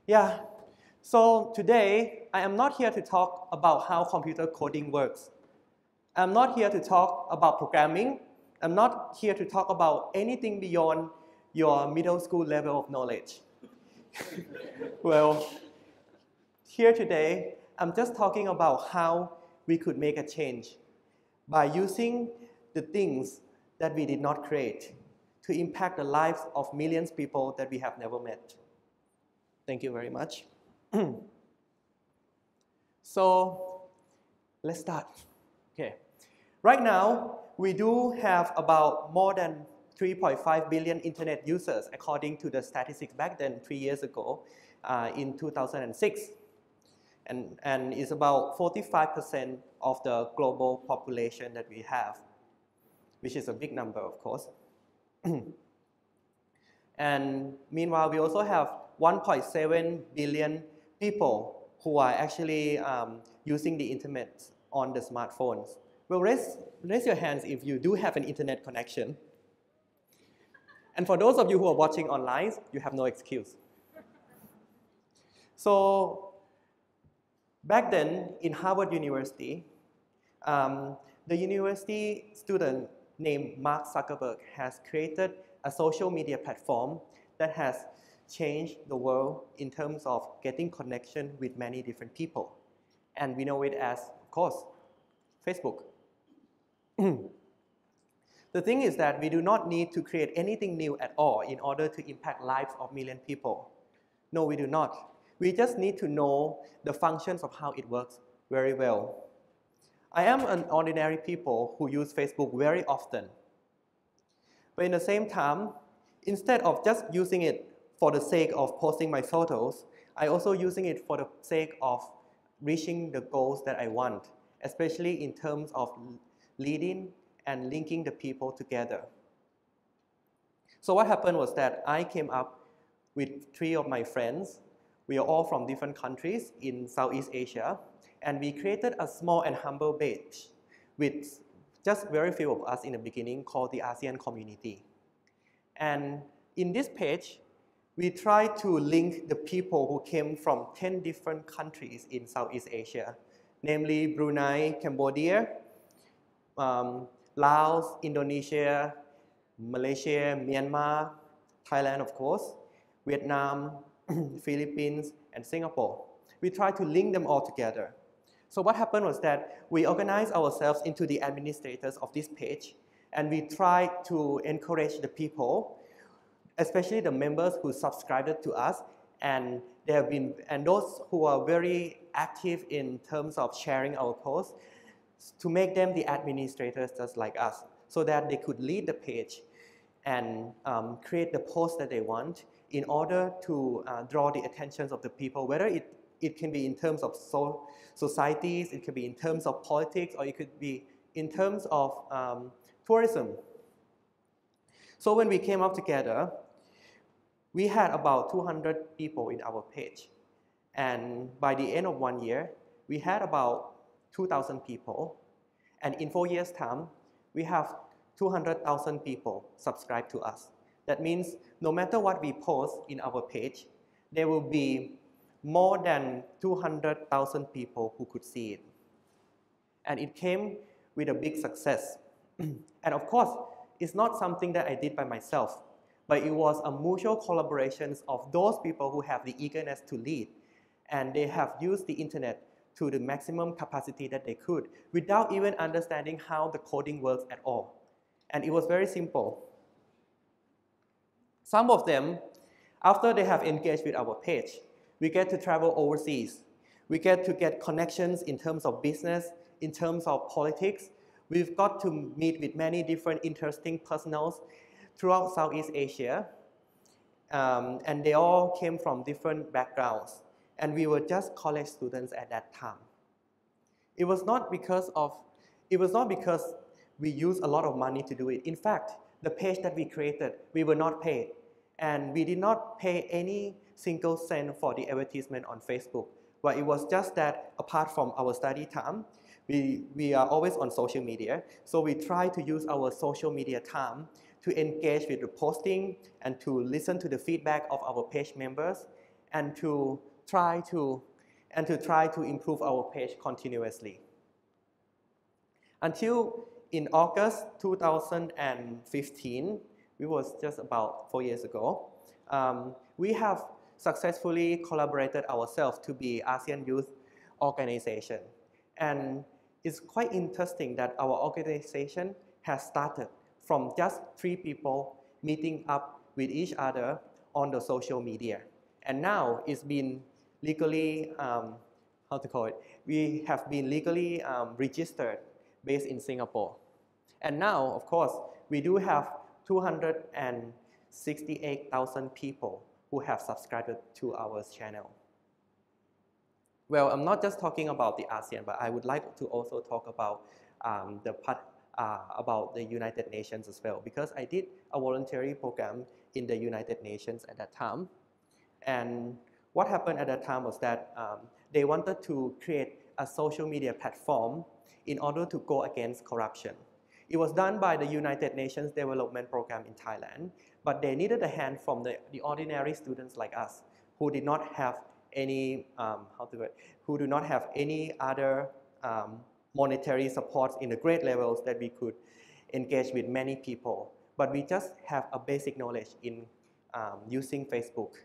Yeah, so today I am not here to talk about how computer coding works. I'm not here to talk about programming. I'm not here to talk about anything beyond your middle school level of knowledge. Well, here today, I'm just talking about how we could make a change by using the things that we did not create to impact the lives of millions of people that we have never met. Thank you very much. So let's start. Okay. Right now, we do have about more than 3.5 billion internet users according to the statistics back then 3 years ago in 2006. And it's about 45% of the global population that we have, which is a big number, of course. And meanwhile, we also have 1.7 billion people who are actually using the internet on the smartphones. Well, raise your hands if you do have an internet connection. And for those of you who are watching online, you have no excuse. So back then in Harvard University, the university student named Mark Zuckerberg has created a social media platform that has changed the world in terms of getting connection with many different people. And we know it as, of course, Facebook. The thing is that we do not need to create anything new at all in order to impact lives of million people. No, we do not. We just need to know the functions of how it works very well. I am an ordinary people who use Facebook very often. But in the same time, instead of just using it for the sake of posting my photos, I also using it for the sake of reaching the goals that I want, especially in terms of leading and linking the people together. So what happened was that I came up with 3 of my friends. We are all from different countries in Southeast Asia, and we created a small and humble page with just very few of us in the beginning called the ASEAN community. And in this page, we try to link the people who came from 10 different countries in Southeast Asia, namely Brunei, Cambodia, Laos, Indonesia, Malaysia, Myanmar, Thailand, of course, Vietnam, Philippines, and Singapore. We try to link them all together. So what happened was that we organized ourselves into the administrators of this page, and we tried to encourage the people, especially the members who subscribed to us, and those who are very active in terms of sharing our posts, to make them the administrators just like us, so that they could lead the page and create the posts that they want in order to draw the attentions of the people, whether it can be in terms of societies, it could be in terms of politics, or it could be in terms of tourism. So when we came up together, we had about 200 people in our page. And by the end of 1 year, we had about 2,000 people. And in 4 years' time, we have 200,000 people subscribe to us. That means no matter what we post in our page, there will be more than 200,000 people who could see it. And it came with a big success. And of course, it's not something that I did by myself, but it was a mutual collaboration of those people who have the eagerness to lead. And they have used the internet to the maximum capacity that they could without even understanding how the coding works at all. And it was very simple. Some of them, after they have engaged with our page, we get to travel overseas. We get to get connections in terms of business, in terms of politics. We've got to meet with many different interesting personals throughout Southeast Asia. And they all came from different backgrounds. And we were just college students at that time. It was not because we used a lot of money to do it. In fact, the page that we created, we were not paid. And we did not pay any single cent for the advertisement on Facebook. But it was just that apart from our study time, we are always on social media. So we try to use our social media time to engage with the posting and to listen to the feedback of our page members and to try to improve our page continuously. Until in August 2015, it was just about 4 years ago, we have successfully collaborated ourselves to be ASEAN Youth Organization. And it's quite interesting that our organization has started from just 3 people meeting up with each other on the social media. And now it's been legally, we have been legally registered based in Singapore. And now, of course, we do have 268,000 people who have subscribed to our channel. Well, I'm not just talking about the ASEAN, but I would like to also talk about about the United Nations as well, because I did a voluntary program in the United Nations at that time. And what happened at that time was that they wanted to create a social media platform in order to go against corruption. It was done by the United Nations Development Program in Thailand, but they needed a hand from the ordinary students like us who did not have any who do not have any other monetary support in the grade levels that we could engage with many people, but we just have a basic knowledge in using Facebook.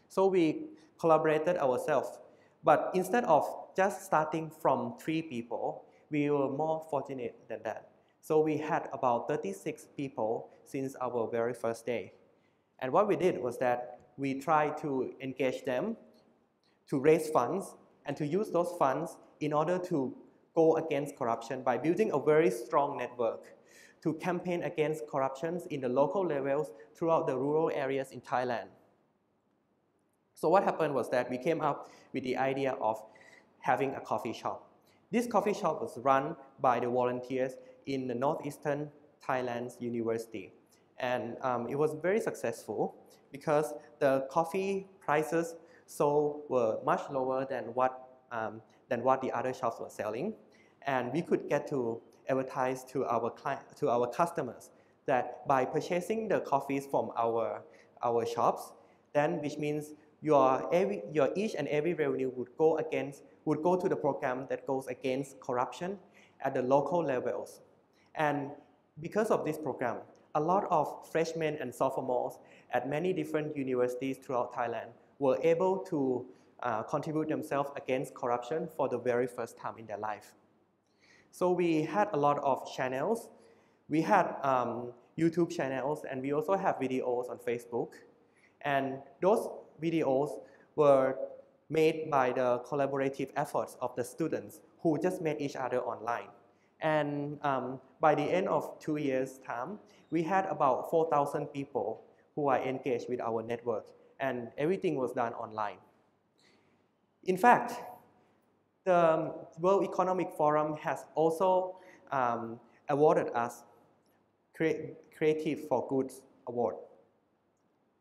So we collaborated ourselves, but instead of just starting from 3 people, we were more fortunate than that. So we had about 36 people since our very first day. And what we did was that we tried to engage them to raise funds and to use those funds in order to go against corruption by building a very strong network to campaign against corruption in the local levels throughout the rural areas in Thailand. So what happened was that we came up with the idea of having a coffee shop. This coffee shop was run by the volunteers in the northeastern Thailand's university. And it was very successful because the coffee prices sold were much lower than what the other shops were selling. And we could get to advertise to our customers that by purchasing the coffees from our shops, then which means your each and every revenue would go to the program that goes against corruption at the local levels. And because of this program, a lot of freshmen and sophomores at many different universities throughout Thailand were able to contribute themselves against corruption for the very first time in their life. So we had a lot of channels. We had YouTube channels, and we also have videos on Facebook. And those videos were made by the collaborative efforts of the students who just met each other online. And by the end of 2 years' time, we had about 4,000 people who are engaged with our network, and everything was done online. In fact, the World Economic Forum has also awarded us Creative for Good Award,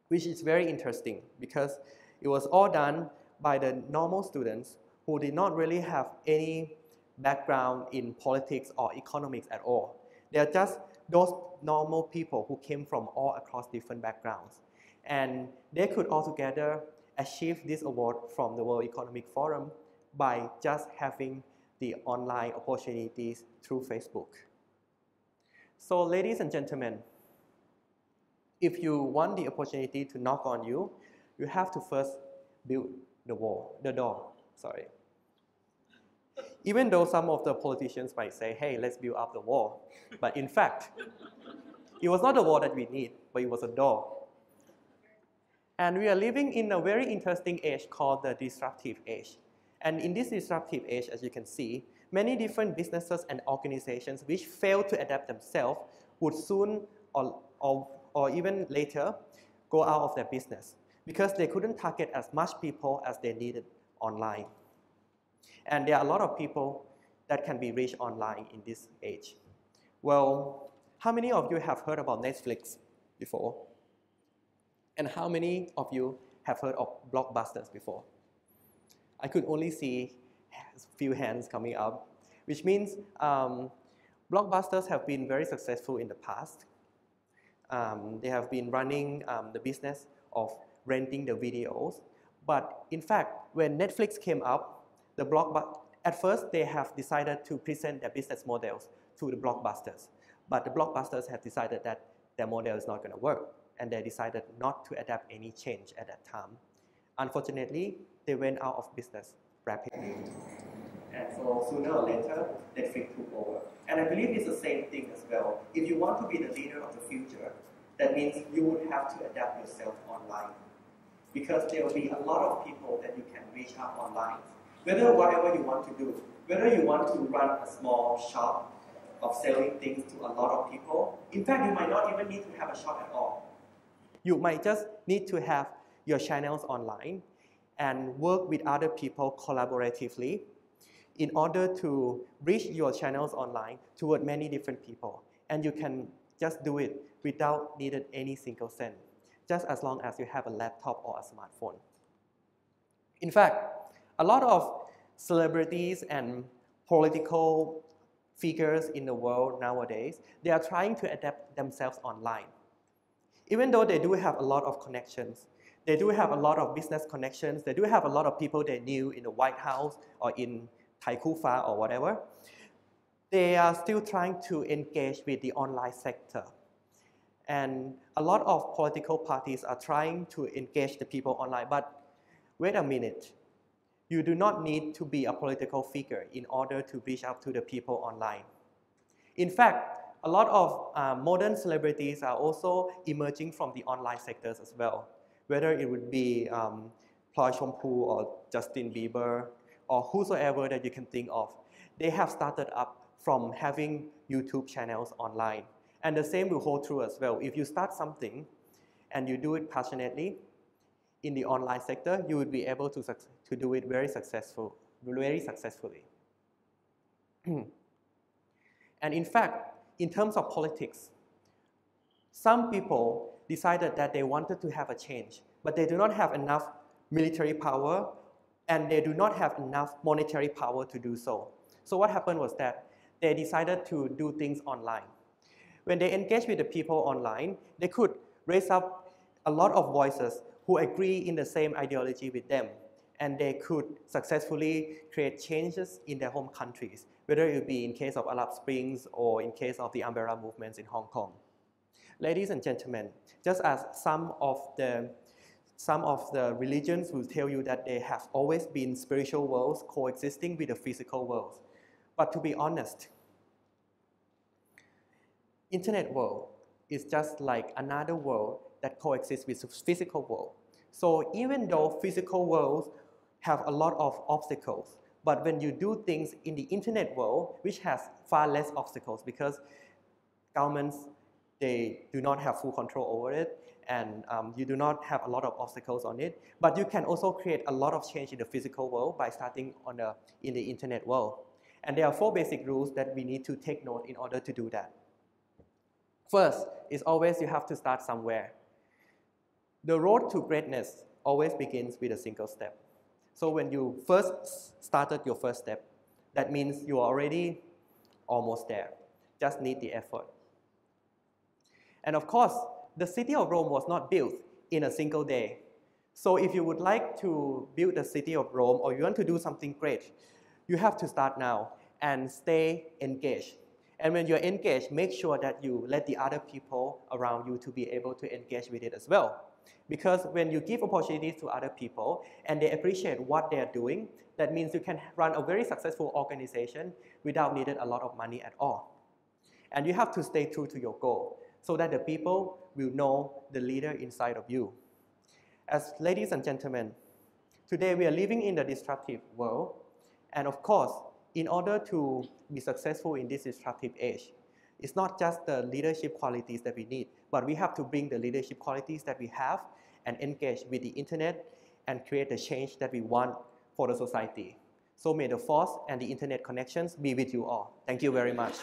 which is very interesting because it was all done by the normal students who did not really have any background in politics or economics at all. They are just those normal people who came from all across different backgrounds. And they could all together achieve this award from the World Economic Forum by just having the online opportunities through Facebook. So ladies and gentlemen, if you want the opportunity to knock on you, you have to first build the door. Even though some of the politicians might say, hey, let's build up the wall. But in fact, it was not a wall that we need, but it was a door. And we are living in a very interesting age called the disruptive age. And in this disruptive age, as you can see, many different businesses and organizations which fail to adapt themselves would soon or even later go out of their business because they couldn't target as much people as they needed online. And there are a lot of people that can be reached online in this age. Well, how many of you have heard about Netflix before? And how many of you have heard of blockbusters before? I could only see a few hands coming up, which means blockbusters have been very successful in the past. They have been running the business of renting the videos, But in fact, when Netflix came up, at first they have decided to present their business models to the blockbusters. But the blockbusters have decided that their model is not going to work, and they decided not to adapt any change at that time. Unfortunately, they went out of business rapidly. And so sooner or later, Netflix took over. And I believe it's the same thing as well. If you want to be the leader of the future, that means you would have to adapt yourself online. Because there will be a lot of people that you can reach out online. Whether whatever you want to do, whether you want to run a small shop of selling things to a lot of people, in fact, you might not even need to have a shop at all. You might just need to have your channels online and work with other people collaboratively in order to reach your channels online toward many different people. And you can just do it without needing any single cent, just as long as you have a laptop or a smartphone. In fact, a lot of celebrities and political figures in the world nowadays, they are trying to adapt themselves online. Even though they do have a lot of connections, they do have a lot of business connections, they do have a lot of people they knew in the White House or in Thai Kufa or whatever, they are still trying to engage with the online sector. And a lot of political parties are trying to engage the people online, but wait a minute. You do not need to be a political figure in order to reach out to the people online. In fact, a lot of modern celebrities are also emerging from the online sectors as well, whether it would be Ploy Chompu or Justin Bieber or whosoever that you can think of. They have started up from having YouTube channels online. And the same will hold true as well. If you start something and you do it passionately in the online sector, you would be able to do it very successfully. And in fact, in terms of politics, some people decided that they wanted to have a change, but they do not have enough military power and they do not have enough monetary power to do so. So what happened was that they decided to do things online. When they engaged with the people online, they could raise up a lot of voices who agree in the same ideology with them, and they could successfully create changes in their home countries, whether it be in case of Arab Springs or in case of the umbrella movements in Hong Kong. Ladies and gentlemen, just as some of the religions will tell you that they have always been spiritual worlds coexisting with the physical worlds. But to be honest, internet world is just like another world that coexists with the physical world. So even though physical worlds have a lot of obstacles, but when you do things in the internet world, which has far less obstacles because governments, they do not have full control over it, and you do not have a lot of obstacles on it, but you can also create a lot of change in the physical world by starting in the internet world. And there are 4 basic rules that we need to take note in order to do that. First is always you have to start somewhere. The road to greatness always begins with a single step. So when you first started your first step, that means you are already almost there. Just need the effort. And of course, the city of Rome was not built in a single day. So if you would like to build the city of Rome or you want to do something great, you have to start now and stay engaged. And when you're engaged, make sure that you let the other people around you to be able to engage with it as well. Because when you give opportunities to other people and they appreciate what they're doing, that means you can run a very successful organization without needing a lot of money at all. And you have to stay true to your goal so that the people will know the leader inside of you. As ladies and gentlemen, today we are living in the disruptive world. And of course, in order to be successful in this disruptive age, it's not just the leadership qualities that we need, but we have to bring the leadership qualities that we have and engage with the internet and create the change that we want for the society. So may the force and the internet connections be with you all. Thank you very much.